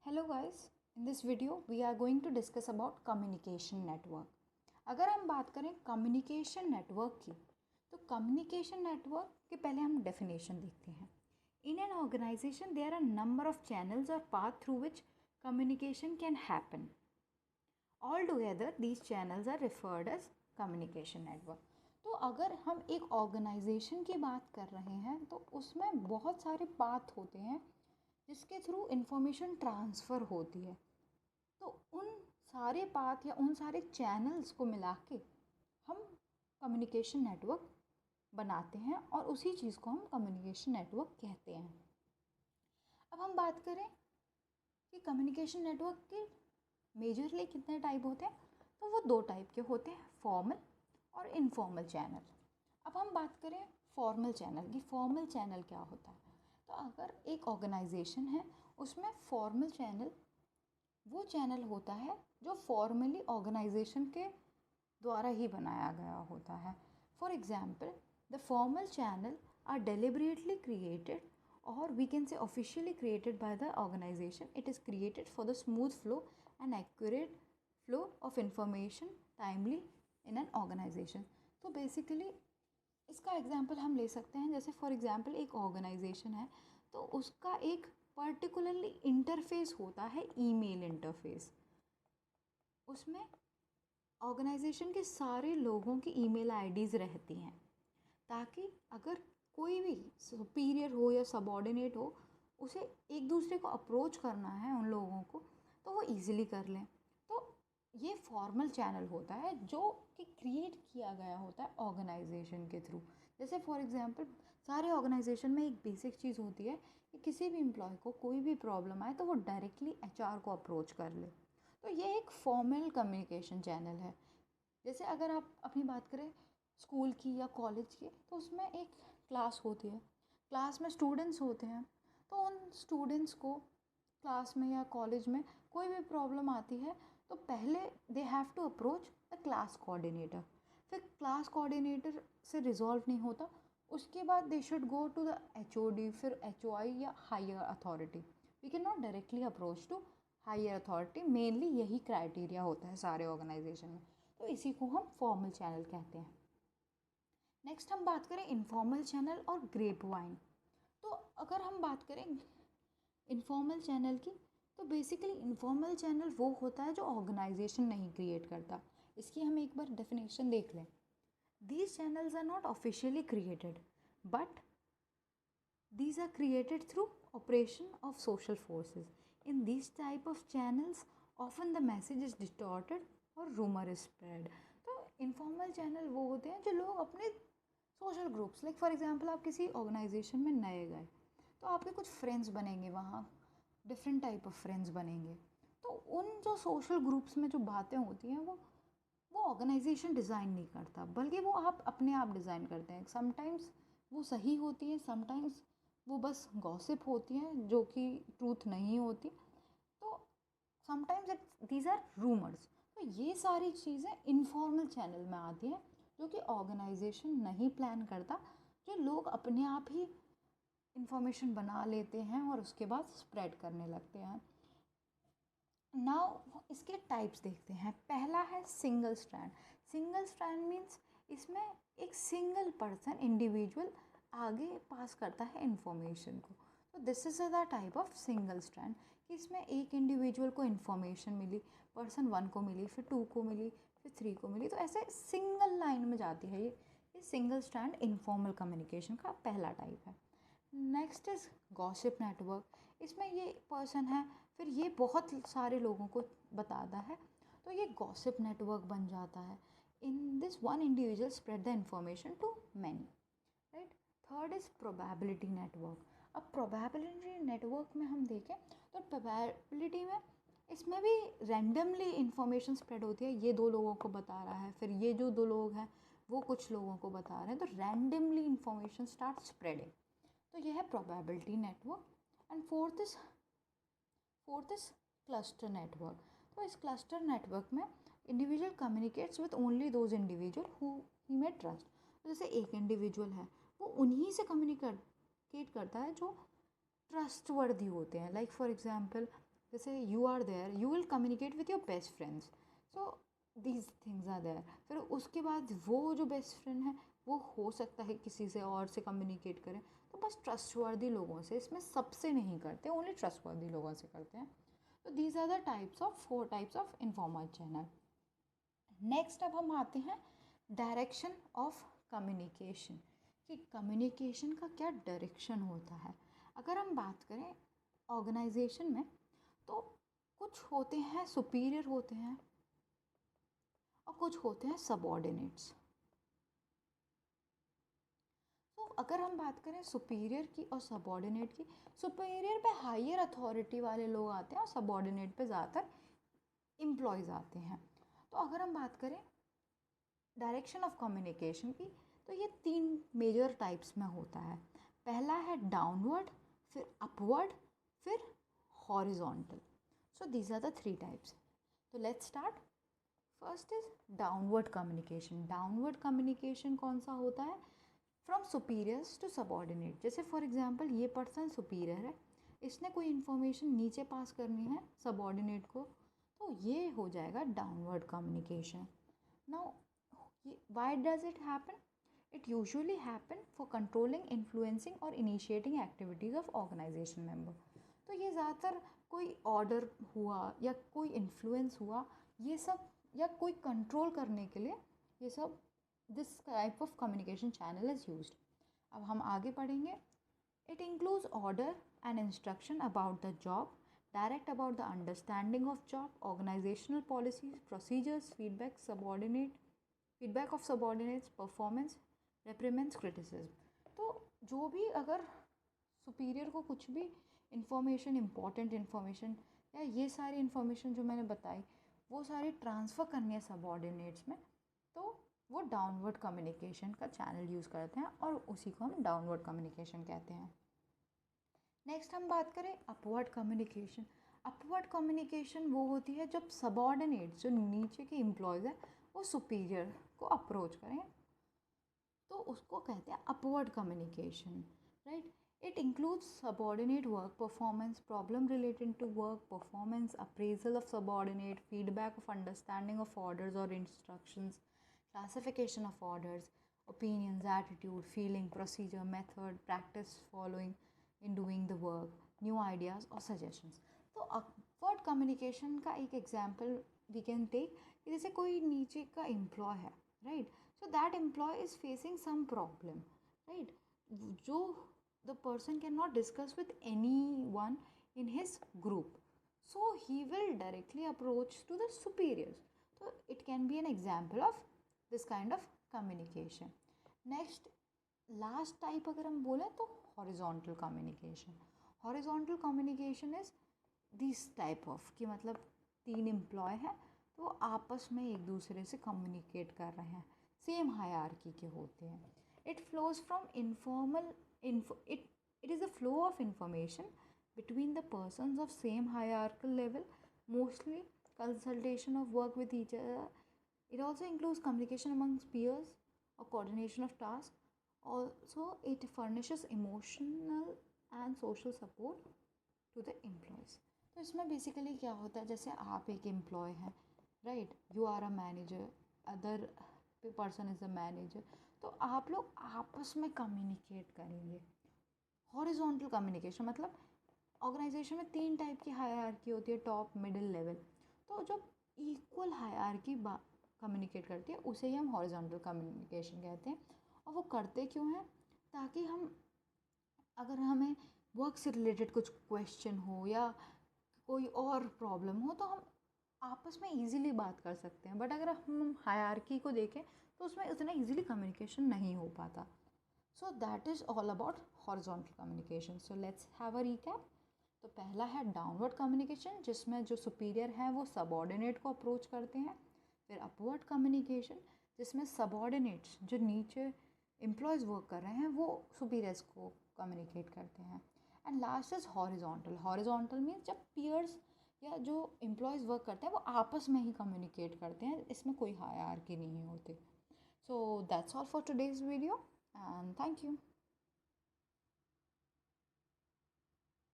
Hello guys, in this video we are going to discuss about communication network. अगर हम बात करें communication network की तो कम्युनिकेशन नेटवर्क के पहले हम डेफिनेशन देखते हैं. In an organization there are number of channels or paths through which communication can happen. Altogether these channels are referred as communication network. तो अगर हम एक ऑर्गेनाइजेशन की बात कर रहे हैं तो उसमें बहुत सारे पाथ होते हैं जिसके थ्रू इंफॉर्मेशन ट्रांसफ़र होती है. तो उन सारे पाथ या उन सारे चैनल्स को मिला के हम कम्युनिकेशन नेटवर्क बनाते हैं और उसी चीज़ को हम कम्युनिकेशन नेटवर्क कहते हैं. अब हम बात करें कि कम्युनिकेशन नेटवर्क के मेजरली कितने टाइप होते हैं, तो वो दो टाइप के होते हैं, फॉर्मल और इनफॉर्मल चैनल. अब हम बात करें फॉर्मल चैनल की. फॉर्मल चैनल क्या होता है? तो अगर एक ऑर्गेनाइजेशन है उसमें फॉर्मल चैनल वो चैनल होता है जो फॉर्मली ऑर्गेनाइजेशन के द्वारा ही बनाया गया होता है. For example the formal channel are deliberately created और we can say officially created by the organisation. It is created for the smooth flow and accurate flow of information timely in an organisation. तो basically इसका example हम ले सकते हैं. जैसे for example एक organisation है तो उसका एक पर्टिकुलरली इंटरफेस होता है, ईमेल इंटरफेस. उसमें ऑर्गेनाइजेशन के सारे लोगों की ईमेल आईडीज़ रहती हैं ताकि अगर कोई भी सुपीरियर हो या सबऑर्डिनेट हो उसे एक दूसरे को अप्रोच करना है उन लोगों को तो वो ईज़िली कर लें. तो ये फॉर्मल चैनल होता है जो कि क्रिएट किया गया होता है ऑर्गेनाइजेशन के थ्रू. जैसे फॉर एग्जांपल सारे ऑर्गेनाइजेशन में एक बेसिक चीज़ होती है कि किसी भी एम्प्लॉय को कोई भी प्रॉब्लम आए तो वो डायरेक्टली एचआर को अप्रोच कर ले. तो ये एक फॉर्मल कम्युनिकेशन चैनल है. जैसे अगर आप अपनी बात करें स्कूल की या कॉलेज की तो उसमें एक क्लास होती है, क्लास में स्टूडेंट्स होते हैं. तो उन स्टूडेंट्स को क्लास में या कॉलेज में कोई भी प्रॉब्लम आती है तो पहले they have to approach the class coordinator. फिर क्लास कोऑर्डिनेटर से रिजॉल्व नहीं होता उसके बाद they should go to the HOD, फिर एचओआई या higher authority. We can not directly approach to higher authority. Mainly यही क्राइटेरिया होता है सारे ऑर्गेनाइजेशन में. तो इसी को हम फॉर्मल चैनल कहते हैं. नेक्स्ट हम बात करें इनफॉर्मल चैनल और ग्रेप वाइन. तो अगर हम बात करें इनफॉर्मल चैनल की तो बेसिकली इनफॉर्मल चैनल वो होता है जो ऑर्गेनाइजेशन नहीं क्रिएट करता. इसकी हम एक बार डेफिनेशन देख लें. These channels are not officially created, but these are created through operation of social forces. In these type of channels, often the message is distorted or rumor is spread. तो informal channel वो होते हैं जो लोग अपने social groups, like for example आप किसी organization में नए गए तो आपके कुछ friends बनेंगे, वहाँ different type of friends बनेंगे. तो उन जो social groups में जो बातें होती हैं वो ऑर्गेनाइजेशन डिज़ाइन नहीं करता बल्कि वो आप अपने आप डिज़ाइन करते हैं. समटाइम्स वो सही होती है, समटाइम्स वो बस गॉसिप होती हैं जो कि ट्रूथ नहीं होती. तो समटाइम्स दीज आर रूमर्स. तो ये सारी चीज़ें इनफॉर्मल चैनल में आती हैं जो कि ऑर्गेनाइजेशन नहीं प्लान करता, जो लोग अपने आप ही इंफॉर्मेशन बना लेते हैं और उसके बाद स्प्रेड करने लगते हैं. नाउ इसके टाइप्स देखते हैं. पहला है single strand. Single strand means इसमें एक सिंगल पर्सन इंडिविजुअल आगे पास करता है इंफॉर्मेशन को. तो this is the type of single strand कि इसमें एक इंडिविजुअल को इन्फॉर्मेशन मिली, पर्सन 1 को मिली, फिर 2 को मिली, फिर 3 को मिली. तो ऐसे सिंगल लाइन में जाती है ये सिंगल स्ट्रैंड इनफॉर्मल कम्युनिकेशन का पहला टाइप है. Next is gossip network. इसमें ये पर्सन है फिर ये बहुत सारे लोगों को बताता है तो ये गॉसिप नेटवर्क बन जाता है. In this one individual spread the information to many, right. Third is probability network. अब प्रोबेबिलिटी नेटवर्क में हम देखें तो प्रोबेबिलिटी में इसमें भी रैंडमली इंफॉर्मेशन स्प्रेड होती है. ये 2 लोगों को बता रहा है, फिर ये जो 2 लोग हैं वो कुछ लोगों को बता रहे हैं, तो रैंडमली इंफॉर्मेशन स्टार्ट स्प्रेडिंग. तो यह है probability network. And fourth is cluster network. तो इस क्लस्टर नेटवर्क में individual communicates with only those individual who he may trust. जैसे एक इंडिविजुअल है वो उन्हीं से कम्युनिकेट करता है जो ट्रस्टवर्दी होते हैं. लाइक फॉर एग्जांपल जैसे you are there, you will communicate with your best friends, so these things are there. फिर उसके बाद वो जो बेस्ट फ्रेंड है वो हो सकता है किसी से और से कम्युनिकेट करें, तो बस ट्रस्टवर्दी लोगों से, इसमें सबसे नहीं करते, ओनली ट्रस्टवर्दी लोगों से करते हैं। तो these are the types of 4 types of informal channel. Next अब हम आते हैं डायरेक्शन ऑफ कम्युनिकेशन, कि कम्युनिकेशन का क्या डायरेक्शन होता है। अगर हम बात करें ऑर्गेनाइजेशन में, तो कुछ होते हैं सुपीरियर होते हैं और कुछ होते हैं सबऑर्डिनेट्स। तो अगर हम बात करें सुपीरियर की और सबऑर्डिनेट की, सुपीरियर पे हायर अथॉरिटी वाले लोग आते हैं और सबऑर्डिनेट पे ज़्यादातर एम्प्लॉयज़ आते हैं। तो अगर हम बात करें डायरेक्शन ऑफ कम्युनिकेशन की, तो ये 3 मेजर टाइप्स में होता है। पहला है डाउनवर्ड, फिर अपवर्ड, फिर horizontal. So these are the 3 types. तो let's start. First is downward communication. Downward communication कौन सा होता है? From superiors to subordinate. जैसे फॉर एग्जांपल ये पर्सन सुपीरियर है, इसने कोई इन्फॉर्मेशन नीचे पास करनी है सबऑर्डिनेट को, तो ये हो जाएगा downward communication. Now why does it happen? It usually happen for controlling, influencing और initiating activities of organization member. तो ये ज़्यादातर कोई ऑर्डर हुआ या कोई इन्फ्लुएंस हुआ, ये सब, या कोई कंट्रोल करने के लिए ये सब, this type of communication channel is used. अब हम आगे पढ़ेंगे। It includes order and instruction about the job, direct about the understanding of job, organizational policies, procedures, feedback of subordinates, performance, reprimands, criticism. तो जो भी अगर सुपीरियर को कुछ भी इंफॉर्मेशन, इम्पॉर्टेंट इन्फॉर्मेशन या ये सारी इन्फॉर्मेशन जो मैंने बताई वो सारी ट्रांसफ़र करनी है सबऑर्डिनेट्स में, तो वो डाउनवर्ड कम्युनिकेशन का चैनल यूज़ करते हैं और उसी को हम डाउनवर्ड कम्युनिकेशन कहते हैं। नेक्स्ट हम बात करें अपवर्ड कम्युनिकेशन। अपवर्ड कम्युनिकेशन वो होती है जब सबऑर्डिनेट्स, जो नीचे के एम्प्लॉयज़ हैं, वो सुपीरियर को अप्रोच करें, तो उसको कहते हैं upward communication, right. It includes subordinate work performance, problem related to work performance, appraisal of subordinate, feedback of understanding of orders और instructions, classification of orders, opinions, attitude, feeling, procedure, method, practice following in doing the work, new ideas or suggestions. तो upward communication का एक example we can take, जैसे कोई नीचे का employee है, right, so that employee is facing some problem, right, जो the person can not discuss with any one in his group, so he will directly approach to the superiors. तो it can be an example of this kind of communication. Next last type अगर हम बोलें तो horizontal communication. Horizontal communication is this type of, कि मतलब 3 employ हैं तो आपस में एक दूसरे से कम्युनिकेट कर रहे हैं, सेम हायरार्की के होते हैं। It flows from informal it is a flow of information between the persons of same hierarchical level, mostly consultation of work with each other. It also includes communication amongst peers or coordination of tasks. Also, it furnishes emotional and social support to the employees. तो इसमें basically क्या होता है, जैसे आप एक employ हैं, right, you are a manager, other person is a manager, तो आप लोग आपस में कम्युनिकेट करेंगे। हॉरिजॉन्टल कम्युनिकेशन मतलब ऑर्गेनाइजेशन में 3 टाइप की हायरार्की होती है, टॉप, मिडिल, लेवल। तो जब इक्वल हायरार्की कम्युनिकेट करती है उसे ही हम हॉरिजॉन्टल कम्युनिकेशन कहते हैं। और वो करते क्यों हैं? ताकि हम, अगर हमें वर्क से रिलेटेड कुछ क्वेश्चन हो या कोई और प्रॉब्लम हो, तो हम आपस में इजीली बात कर सकते हैं। बट अगर हम हायरार्की को देखें तो उसमें उतना इजीली कम्युनिकेशन नहीं हो पाता। So that is all about horizontal communication. So let's have a recap. तो पहला है डाउनवर्ड कम्युनिकेशन, जिसमें जो सुपीरियर हैं वो सबऑर्डिनेट को अप्रोच करते हैं। फिर अपवर्ड कम्युनिकेशन, जिसमें सबऑर्डिनेट्स, जो नीचे एम्प्लॉयज़ वर्क कर रहे हैं, वो सुपीरियर्स को कम्युनिकेट करते हैं। And last is horizontal. Horizontal means जब पीयर्स या जो एम्प्लॉयज़ वर्क करते हैं वो आपस में ही कम्युनिकेट करते हैं, इसमें कोई हायरार्की नहीं होती। So that's all for today's video and thank you.